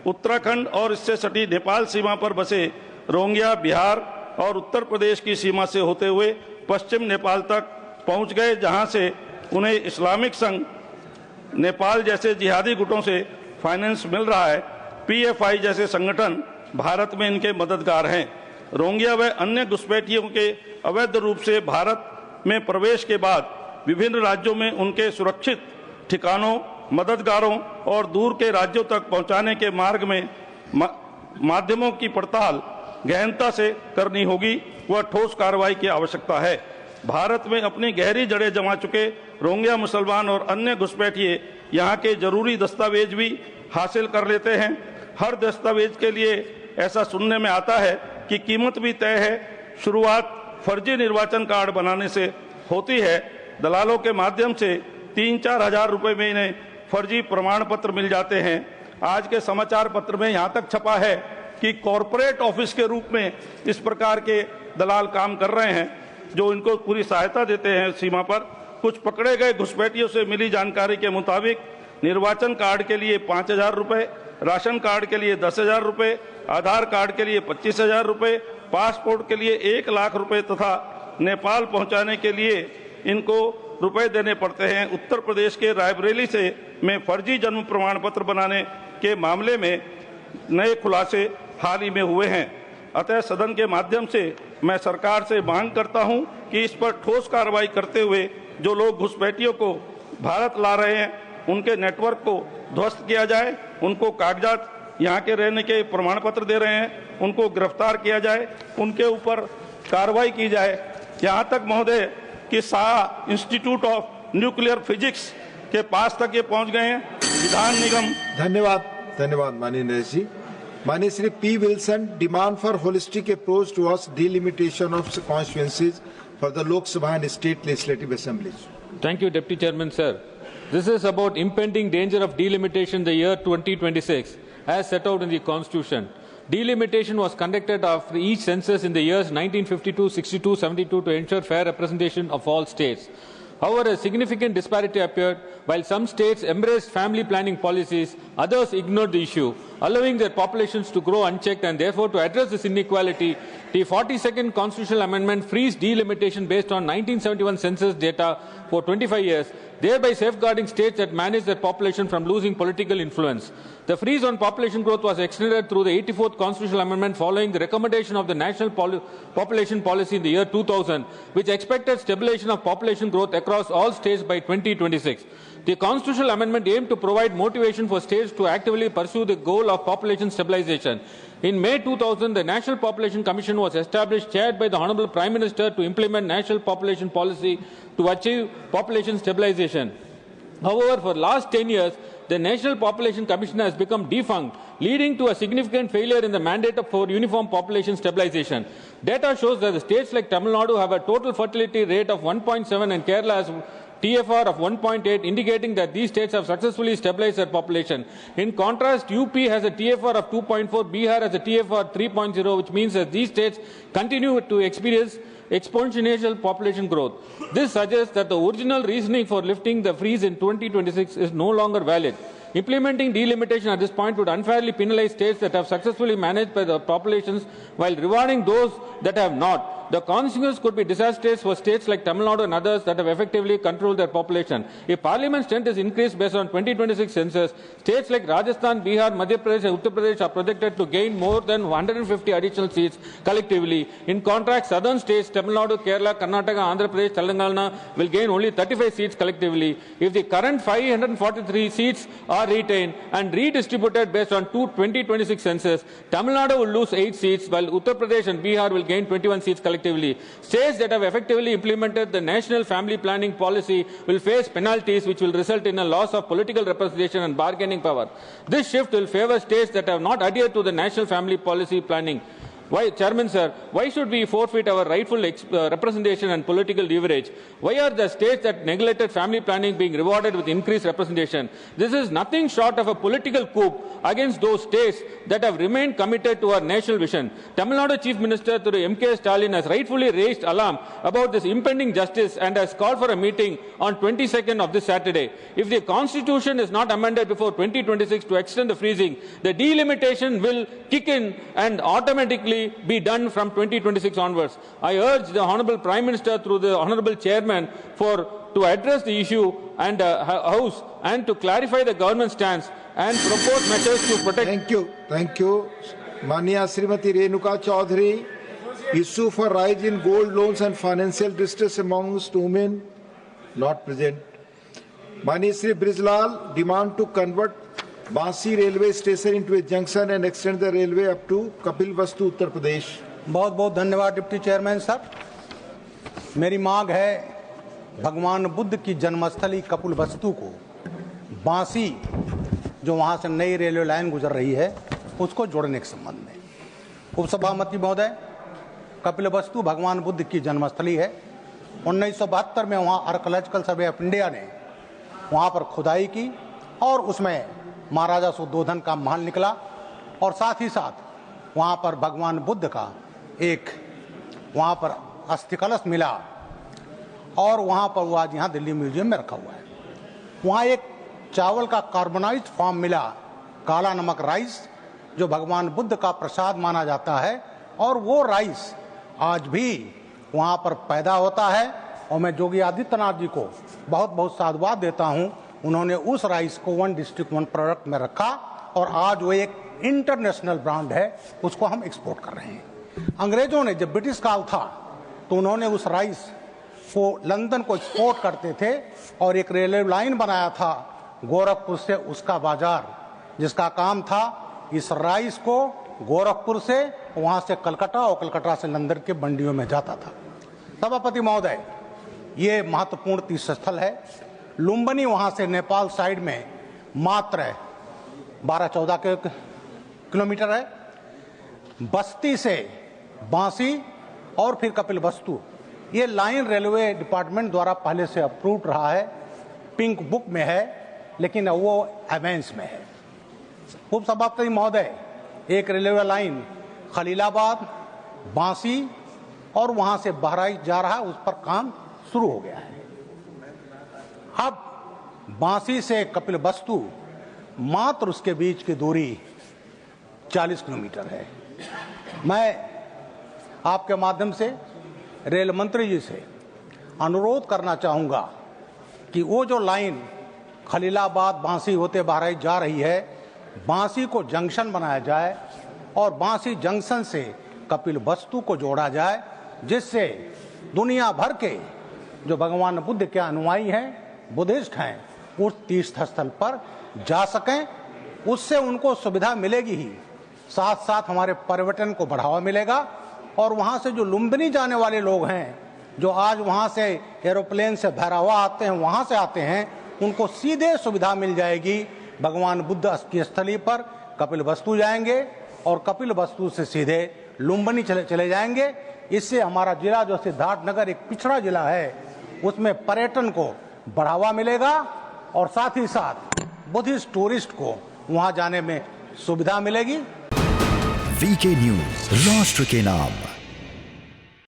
उत्तराखंड और इससे सटी नेपाल सीमा पर बसे रोहिंग्या बिहार और उत्तर प्रदेश की सीमा से होते हुए पश्चिम नेपाल तक पहुंच गए, जहां से उन्हें इस्लामिक संघ नेपाल जैसे जिहादी गुटों से फाइनेंस मिल रहा है। पीएफआई जैसे संगठन भारत में इनके मददगार हैं। रोहिंग्या व अन्य घुसपैठियों के अवैध रूप से भारत में प्रवेश के बाद विभिन्न राज्यों में उनके सुरक्षित ठिकानों, मददगारों और दूर के राज्यों तक पहुंचाने के मार्ग में माध्यमों की पड़ताल गहनता से करनी होगी व ठोस कार्रवाई की आवश्यकता है। भारत में अपनी गहरी जड़ें जमा चुके रोहिंग्या मुसलमान और अन्य घुसपैठिए यहाँ के जरूरी दस्तावेज भी हासिल कर लेते हैं। हर दस्तावेज के लिए ऐसा सुनने में आता है कि कीमत भी तय है। शुरुआत फर्जी निर्वाचन कार्ड बनाने से होती है। दलालों के माध्यम से 3-4 हज़ार रुपये में इन्हें फर्जी प्रमाण पत्र मिल जाते हैं। आज के समाचार पत्र में यहाँ तक छपा है कि कॉरपोरेट ऑफिस के रूप में इस प्रकार के दलाल काम कर रहे हैं, जो इनको पूरी सहायता देते हैं सीमा पर। कुछ पकड़े गए घुसपैठियों से मिली जानकारी के मुताबिक निर्वाचन कार्ड के लिए 5,000 रुपये, राशन कार्ड के लिए 10,000 रुपये, आधार कार्ड के लिए 25,000 रुपये, पासपोर्ट के लिए 1 लाख रुपये तथा नेपाल पहुंचाने के लिए इनको रुपए देने पड़ते हैं। उत्तर प्रदेश के रायबरेली में फर्जी जन्म प्रमाण पत्र बनाने के मामले में नए खुलासे हाल ही में हुए हैं। अतः सदन के माध्यम से मैं सरकार से मांग करता हूं कि इस पर ठोस कार्रवाई करते हुए जो लोग घुसपैठियों को भारत ला रहे हैं, उनके नेटवर्क को ध्वस्त किया जाए, उनको कागजात यहाँ के रहने के प्रमाण पत्र दे रहे हैं, उनको गिरफ्तार किया जाए, उनके ऊपर कार्रवाई की जाए। यहाँ तक महोदय कि Shah institute of nuclear physics के पास तक ये पहुँच गए हैं। विधान निगम। धन्यवाद माननीय नरेश जी। माननीय Shri P Wilson, demand for holistic approach towards delimitation of constituencies for the Lok Sabha and state legislative assemblies. Thank you, Deputy Chairman, sir. This is about impending danger of delimitation in the year 2026, as set out in the Constitution. Delimitation was conducted after each census in the years 1952, 62, 72 to ensure fair representation of all states. However, a significant disparity appeared. While some states embraced family planning policies, others ignored the issue, allowing their populations to grow unchecked, and therefore to address this inequality, the 42nd Constitutional Amendment frees delimitation based on 1971 census data for 25 years, thereby safeguarding states that manage their population from losing political influence. The freeze on population growth was extended through the 84th Constitutional Amendment following the recommendation of the National Population Policy in the year 2000, which expected stabilization of population growth across all states by 2026. The Constitutional Amendment aimed to provide motivation for states to actively pursue the goal of population stabilization. In May 2000, the National Population Commission was established, chaired by the Honorable Prime Minister, to implement National Population Policy to achieve population stabilization. However, for the last 10 years, the National Population Commission has become defunct, leading to a significant failure in the mandate for uniform population stabilization. Data shows that the states like Tamil Nadu have a total fertility rate of 1.7 and Kerala has TFR of 1.8, indicating that these states have successfully stabilized their population. In contrast, UP has a TFR of 2.4, Bihar has a TFR 3.0, which means that these states continue to experience exponential population growth. This suggests that the original reasoning for lifting the freeze in 2026 is no longer valid. Implementing delimitation at this point would unfairly penalize states that have successfully managed by the populations while rewarding those that have not. The consequences could be disastrous for states like Tamil Nadu and others that have effectively controlled their population. If Parliament's strength is increased based on 2026 census, states like Rajasthan, Bihar, Madhya Pradesh and Uttar Pradesh are projected to gain more than 150 additional seats collectively. In contrast, southern states, Tamil Nadu, Kerala, Karnataka, Andhra Pradesh, Telangana will gain only 35 seats collectively. If the current 543 seats are retained and redistributed based on 2026 census, Tamil Nadu will lose 8 seats, while Uttar Pradesh and Bihar will gain 21 seats collectively. States that have effectively implemented the national family planning policy will face penalties which will result in a loss of political representation and bargaining power. This shift will favor states that have not adhered to the national family policy planning. Why, Chairman sir, why should we forfeit our rightful representation and political leverage? Why are the states that neglected family planning being rewarded with increased representation? This is nothing short of a political coup against those states that have remained committed to our national vision. Tamil Nadu Chief Minister Thiru M.K. Stalin has rightfully raised alarm about this impending justice and has called for a meeting on 22nd of this Saturday. If the Constitution is not amended before 2026 to extend the freezing, the delimitation will kick in and automatically be done from 2026 onwards. I urge the Honourable Prime Minister through the Honourable Chairman to address the issue and House and to clarify the government stance and propose measures to protect. Thank you. Mania Srimati Renuka Chaudhary, issue for rise in gold loans and financial distress amongst women, not present. Mani Sri Brijlal, demand to convert Bansi railway station into a junction and extend the railway up to Kapilvastu Uttar Pradesh. बहुत बहुत धन्यवाद deputy chairman साहब। मेरी मांग है भगवान बुद्ध की जन्मस्थली कपिलवस्तु को बांसी जो वहां से नई रेलवे लाइन गुजर रही है उसको जोड़ने के संबंध में। उपसभापति महोदय, कपिलवस्तु भगवान बुद्ध की जन्मस्थली है। 1972 में वहाँ आर्कियोलॉजिकल सर्वे ऑफ इंडिया ने वहाँ पर खुदाई की और उसमें महाराजा सुद्धोधन का महल निकला और साथ ही साथ वहाँ पर भगवान बुद्ध का एक वहाँ पर अस्थि कलश मिला और वहाँ पर वो आज यहाँ दिल्ली म्यूजियम में रखा हुआ है। वहाँ एक चावल का कार्बोनाइज्ड फॉर्म मिला, काला नमक राइस, जो भगवान बुद्ध का प्रसाद माना जाता है और वो राइस आज भी वहाँ पर पैदा होता है। और मैं योगी आदित्यनाथ जी को बहुत बहुत साधुवाद देता हूँ, उन्होंने उस राइस को वन डिस्ट्रिक्ट वन प्रोडक्ट में रखा और आज वो एक इंटरनेशनल ब्रांड है, उसको हम एक्सपोर्ट कर रहे हैं। अंग्रेजों ने जब ब्रिटिश काल था तो उन्होंने उस राइस को लंदन को एक्सपोर्ट करते थे और एक रेलवे लाइन बनाया था गोरखपुर से उसका बाजार, जिसका काम था इस राइस को गोरखपुर से वहाँ से कलकत्ता और कलकत्ता से लंदन के मंडियों में जाता था। सभापति महोदय, ये महत्वपूर्ण तीर्थ स्थल है। लुम्बिनी वहाँ से नेपाल साइड में मात्र 12-14 किलोमीटर है। बस्ती से बांसी और फिर कपिलवस्तु, ये लाइन रेलवे डिपार्टमेंट द्वारा पहले से अप्रूव्ड रहा है, पिंक बुक में है, लेकिन वो एवेंस में है। उपसभापति महोदय, एक रेलवे लाइन खलीलाबाद, बांसी और वहाँ से बहराइच जा रहा है, उस पर काम शुरू हो गया है। अब बांसी से कपिलवस्तु मात्र उसके बीच की दूरी 40 किलोमीटर है। मैं आपके माध्यम से रेल मंत्री जी से अनुरोध करना चाहूँगा कि वो जो लाइन खलीलाबाद बांसी होते बहराइच जा रही है, बांसी को जंक्शन बनाया जाए और बांसी जंक्शन से कपिलवस्तु को जोड़ा जाए, जिससे दुनिया भर के जो भगवान बुद्ध के अनुयायी हैं, बुद्धिस्ट हैं, उस तीर्थ स्थल पर जा सकें। उससे उनको सुविधा मिलेगी ही, साथ साथ हमारे पर्यटन को बढ़ावा मिलेगा और वहाँ से जो लुम्बिनी जाने वाले लोग हैं, जो आज वहाँ से एरोप्लेन से भैरवा आते हैं, वहाँ से आते हैं, उनको सीधे सुविधा मिल जाएगी। भगवान बुद्ध की स्थली पर कपिलवस्तु जाएंगे और कपिलवस्तु से सीधे लुम्बिनी चले जाएंगे। इससे हमारा जिला जो सिद्धार्थनगर एक पिछड़ा जिला है, उसमें पर्यटन को बढ़ावा मिलेगा और साथ ही साथ बुद्धिस्ट टूरिस्ट को वहां जाने में सुविधा मिलेगी। वीके न्यूज, राष्ट्र के नाम।